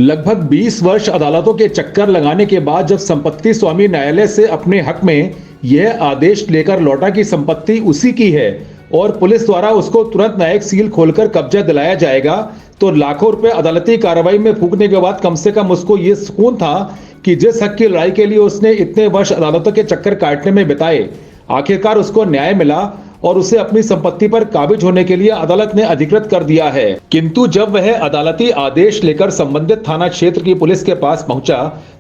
लगभग 20 वर्ष अदालतों के चक्कर लगाने के बाद जब संपत्ति स्वामी न्यायालय से अपने हक में यह आदेश लेकर लौटा कि संपत्ति उसी की है और पुलिस द्वारा उसको तुरंत न्यायिक सील खोलकर कब्जा दिलाया जाएगा, तो लाखों रुपए अदालती कार्रवाई में फूकने के बाद कम से कम उसको ये सुकून था कि जिस हक की लड़ाई के लिए उसने इतने वर्ष अदालतों के चक्कर काटने में बिताए, आखिरकार उसको न्याय मिला और उसे अपनी संपत्ति पर काबिज होने के लिए अदालत ने अधिकृत कर दिया है। किंतु जब वह अदालती आदेश लेकर संबंधित थाना क्षेत्र की पुलिस के पास पहुंचा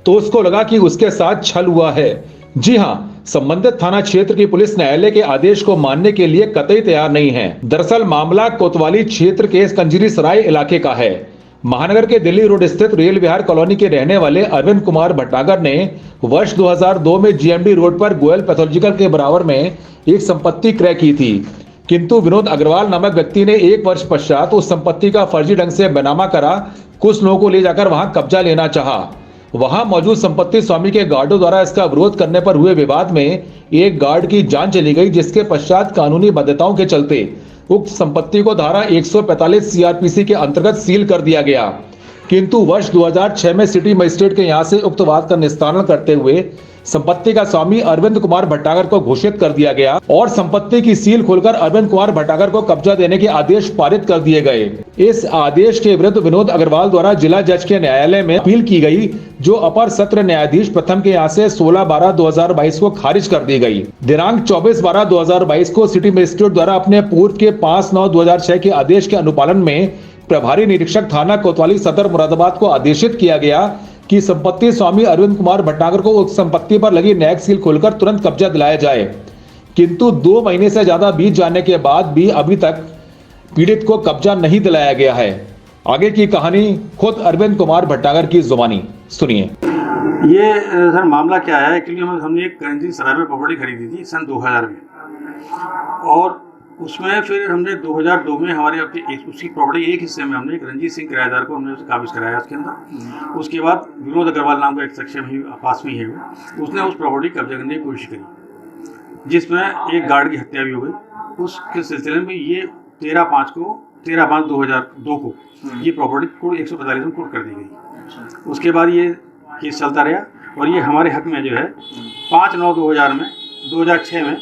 तो उसको लगा कि उसके साथ छल हुआ है। जी हां, संबंधित थाना क्षेत्र की पुलिस न्यायालय के आदेश को मानने के लिए कतई तैयार नहीं है। दरअसल मामला कोतवाली क्षेत्र के कंजरी सराय इलाके का है। महानगर के दिल्ली रोड स्थित रेल विहार कॉलोनी के रहने वाले अरविंद कुमार भट्टागर ने वर्ष 2002 में जीएमडी रोड पर गोयल पैथोलॉजिकल के बराबर में एक संपत्ति क्रय की थी, किंतु विनोद अग्रवाल नामक व्यक्ति ने 1 वर्ष पश्चात उस संपत्ति का फर्जी ढंग से बैनामा करा कुछ लोगों को ले जाकर वहां कब्जा लेना चाहा। वहां मौजूद संपत्ति स्वामी के गार्डों द्वारा इसका विरोध करने पर हुए विवाद में एक गार्ड की जान चली गई, जिसके पश्चात कानूनी बाध्यताओं के चलते उक्त संपत्ति को धारा 145 सीआरपीसी के अंतर्गत सील कर दिया गया। किंतु वर्ष 2006 में सिटी मजिस्ट्रेट के यहां से उक्त वाद का निस्तारण करते हुए संपत्ति का स्वामी अरविंद कुमार भट्टागर को घोषित कर दिया गया और संपत्ति की सील खोलकर अरविंद कुमार भट्टागर को कब्जा देने के आदेश पारित कर दिए गए। इस आदेश के विरुद्ध विनोद अग्रवाल द्वारा जिला जज के न्यायालय में अपील की गई, जो अपर सत्र न्यायाधीश प्रथम के यहाँ से 16/12/2022 को खारिज कर दी गई। दिनांक 24/12/2022 को सिटी मजिस्ट्रेट द्वारा अपने पूर्व के 5/9/2006 के आदेश के अनुपालन में प्रभारी निरीक्षक थाना कोतवाली सदर मुरादाबाद को आदेशित किया गया कि संपत्ति स्वामी अरविंद कुमार भट्टागर को उस संपत्ति पर लगी न्यायिक सील खोलकर तुरंत कब्जा दिलाया जाए। किंतु 2 महीने से ज्यादा बीत जाने के बाद भी अभी तक पीड़ित को कब्जा नहीं दिलाया गया है। आगे की कहानी खुद अरविंद कुमार भट्टागर की जुबानी सुनिए। ये सर मामला क्या है, एक्चुअली हमने एक कंजरी सराय में प्रॉपर्टी खरीदी थी सन 2000 में, और उसमें फिर हमने 2002 में हमारे उसकी प्रॉपर्टी एक हिस्से में हमने एक रंजीत सिंह किराएदार को हमने उसे काबिज कराया उसके अंदर। उसके बाद विनोद अग्रवाल नाम का एक शख्स भी पास में ही है, उसने उस प्रॉपर्टी कब्जा करने की कोशिश करी, जिसमें एक गार्ड की हत्या भी हो गई। उसके सिलसिले में ये 13/5/2002 को ये प्रॉपर्टी कोड 145 में कोर्ट कर दी गई। उसके बाद ये केस चलता रहा और ये हमारे हक में जो है 5/9/2006 में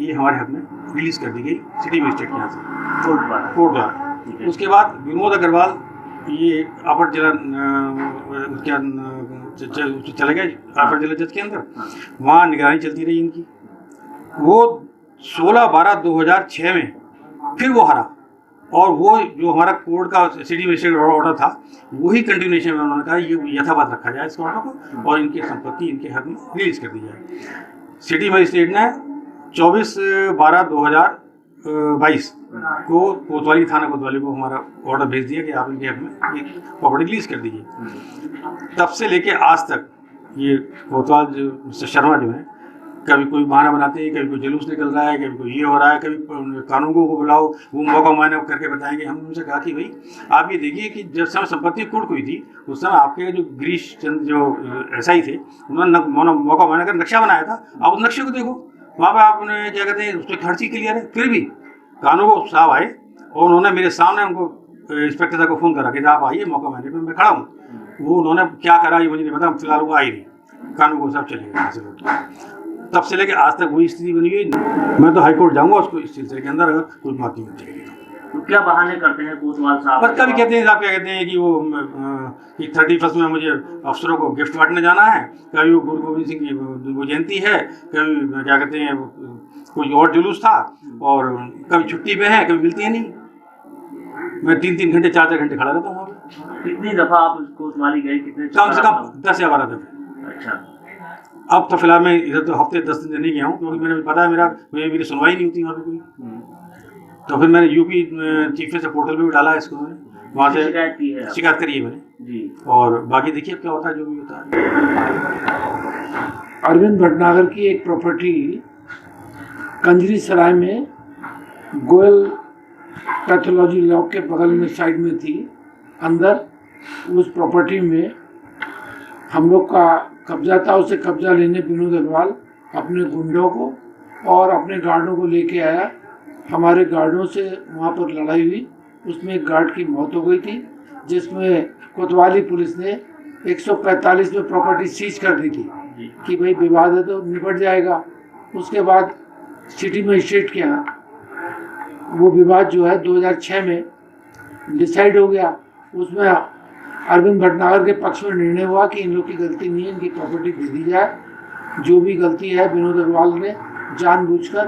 ये हमारे हक में रिलीज कर दी गई सिटी मजिस्ट्रेट के यहाँ से कोर्ट द्वारा। उसके बाद विनोद अग्रवाल ये अपर जिला चले गए अपर जिला जज के अंदर, वहाँ निगरानी चलती रही इनकी। वो 16/12/2006 में फिर वो हारा, और वो जो हमारा कोर्ट का सिटी मजिस्ट्रेट ऑर्डर था वही कंटिन्यूएशन में उन्होंने कहा ये यथावत रखा जाए इस ऑर्डर को और इनकी संपत्ति इनके हक में रिलीज कर दी जाए। सिटी मजिस्ट्रेट ने 24/12/2022 को कोतवाली थाना कोतवाली को हमारा ऑर्डर भेज दिया कि आप इनके हक में एक प्रॉपर्टी रिलीज कर दीजिए। तब से लेके आज तक ये कोतवाल जो मिस्टर शर्मा जो है, कभी कोई बहाना बनाते हैं, कभी कोई जुलूस निकल रहा है, कभी कोई ये हो रहा है, कभी कानूनगों को बुलाओ वो मौका मायने करके बताएंगे। हम उनसे कहा कि भाई आप ये देखिए कि जब समय संपत्ति कुर्क हुई थी उस समय आपके जो गिरीश चंद जो एसआई थे उन्होंने मौका मायने कर नक्शा बनाया था। आप उस नक्शे को देखो, वहाँ पर आपने क्या कहते हैं उस पर हर चीज़ क्लियर है। फिर भी कानूनगो साहब आए और उन्होंने मेरे सामने उनको इंस्पेक्टर साहब को फ़ोन करा कि आप आइए मौका मायने पर मैं खड़ा हूँ। वो उन्होंने क्या करा ये मुझे नहीं पता, फिलहाल वो आई नहीं, कानूनगो साहब चले गए यहाँ से। तब से लेकर आज तक वही स्थिति बनी हुई। मैं तो हाईकोर्ट जाऊंगा उसको इस सिलसिले के अंदर अगर कोई माफी मिल जाएगी तो क्या बहाने करते हैं कोतवाल साहब? पर कभी कहते हैं साहब क्या कहते हैं कि वो कि 31 में मुझे अफसरों को गिफ्ट बांटने जाना है, कभी वो गुरु गोविंद सिंह की वो जयंती है, कभी क्या कहते हैं कोई और जुलूस था, और कभी छुट्टी पे है, कभी मिलती है नहीं। मैं 3-3 घंटे 4-4 घंटे खड़ा रहता हूँ। कितनी दफा आप कोतवाली गए? कितने? कम से कम 10 या 12 दफे। अच्छा, अब तो फिलहाल मैं इधर तो हफ्ते 10 दिन नहीं गया हूँ, क्योंकि मैंने पता है मेरी सुनवाई नहीं होती वहाँ पे कोई। तो फिर मैंने यूपी चीफ मिनिस्टर पोर्टल पे भी डाला है इसको, मैंने वहाँ से शिकायत करी है मैंने जी। और बाकी देखिए अब क्या होता है, जो भी होता है। अरविंद भटनागर की एक प्रॉपर्टी कंजरी सराय में गोयल पैथोलॉजी लॉ के बगल में साइड में थी अंदर। उस प्रॉपर्टी में हम लोग का कब्जा था। उसे कब्जा लेने विनोद अग्रवाल अपने गुंडों को और अपने गार्डों को लेके आया। हमारे गार्डों से वहाँ पर लड़ाई हुई, उसमें एक गार्ड की मौत हो गई थी जिसमें कोतवाली पुलिस ने 145 में प्रॉपर्टी सीज कर दी थी कि भाई विवाद है तो निपट जाएगा। उसके बाद सिटी मजिस्ट्रेट के यहाँ वो विवाद जो है 2006 में डिसाइड हो गया। उसमें अरविंद भटनागर के पक्ष में निर्णय हुआ कि इन लोग की गलती नहीं है, इनकी प्रॉपर्टी दे दी जाए। जो भी गलती है विनोद अग्रवाल ने जानबूझकर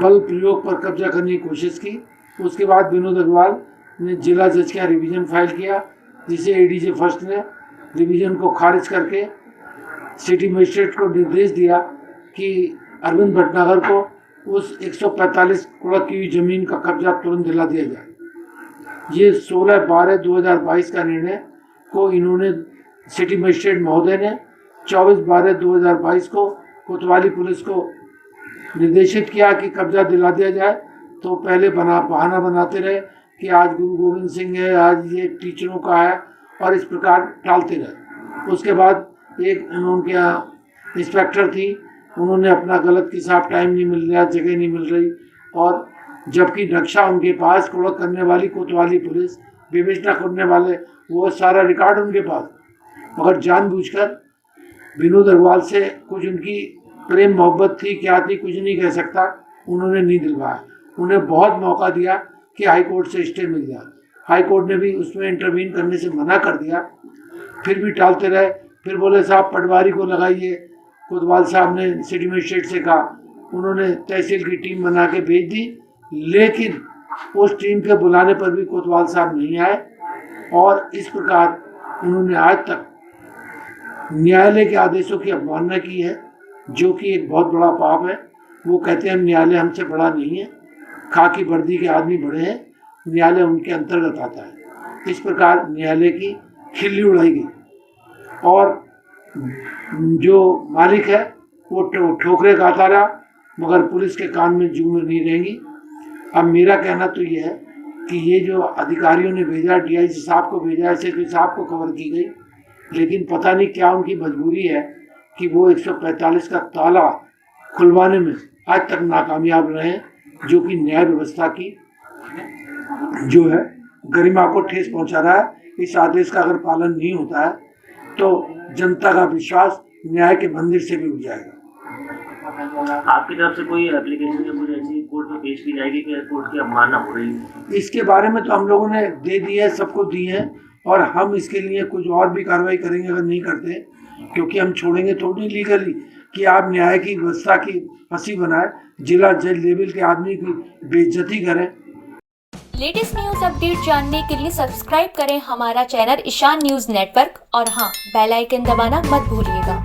बल प्रयोग पर कब्जा करने की कोशिश की। उसके बाद विनोद अग्रवाल ने जिला जज का रिवीजन फाइल किया, जिसे एडीजे फर्स्ट ने रिवीजन को खारिज करके सिटी मजिस्ट्रेट को निर्देश दिया कि अरविंद भटनागर को उस 145 करोड़ की ज़मीन का कब्जा तुरंत दिला दिया जाए। ये 16/12/2022 का निर्णय को इन्होंने सिटी मजिस्ट्रेट महोदय ने 24/12/2022 को कोतवाली पुलिस को निर्देशित किया कि कब्जा दिला दिया जाए। तो पहले बहाना बनाते रहे कि आज गुरु गोविंद सिंह है, आज ये टीचरों का है, और इस प्रकार टालते रहे। उसके बाद एक उनके यहाँ इंस्पेक्टर थी, उन्होंने अपना गलत कि साहब टाइम नहीं मिल रहा, जगह नहीं मिल रही, और जबकि नक्शा उनके पास, कुड़क करने वाली कोतवाली पुलिस, विवेचना करने वाले, वो सारा रिकॉर्ड उनके पास, मगर जानबूझकर विनोद अग्रवाल से कुछ उनकी प्रेम मोहब्बत थी, क्या थी कुछ नहीं कह सकता, उन्होंने नहीं दिलवाया। उन्हें बहुत मौका दिया कि हाई कोर्ट से स्टे मिल जाए। हाई कोर्ट ने भी उसमें इंटरवीन करने से मना कर दिया, फिर भी टालते रहे। फिर बोले साहब पटवारी को लगाइए, कोतवाल साहब ने सिटी मजिस्ट्रेट से कहा, उन्होंने तहसील की टीम बना के भेज दी, लेकिन उस टीम के बुलाने पर भी कोतवाल साहब नहीं आए, और इस प्रकार उन्होंने आज तक न्यायालय के आदेशों की अवमानना की है, जो कि एक बहुत बड़ा पाप है। वो कहते हैं न्यायालय हमसे बड़ा नहीं है, खाकी वर्दी के आदमी बड़े हैं, न्यायालय उनके अंतर्गत आता है। इस प्रकार न्यायालय की खिल्ली उड़ाई गई, और जो मालिक है वो ठोकरे खाता रहा, मगर पुलिस के कान में जूं नहीं रहेंगी। अब मेरा कहना तो ये है कि ये जो अधिकारियों ने भेजा, डीआईजी साहब को भेजा, एसएसपी साहब को खबर की गई, लेकिन पता नहीं क्या उनकी मजबूरी है कि वो 145 का ताला खुलवाने में आज तक नाकामयाब रहे, जो कि न्याय व्यवस्था की जो है गरिमा को ठेस पहुंचा रहा है। इस आदेश का अगर पालन नहीं होता है तो जनता का विश्वास न्याय के मंदिर से भी उठ जाएगा। आपकी तरफ से कोई एप्लीकेशन या कुछ ऐसी कोर्ट में पेश की जाएगी कि कोर्ट की अवमानना हो रही है? इसके बारे में तो हम लोगों ने दे दी है, सबको दी है, और हम इसके लिए कुछ और भी कार्रवाई करेंगे अगर नहीं करते, क्योंकि हम छोड़ेंगे थोड़ी लीगली कि आप न्याय की व्यवस्था की फंसी बनाए, जिला जज लेवल के आदमी की बेइज्जती करें। लेटेस्ट न्यूज अपडेट जानने के लिए सब्सक्राइब करें हमारा चैनल ईशान न्यूज नेटवर्क, और हाँ, बेल आइकन दबाना मत भूलिएगा।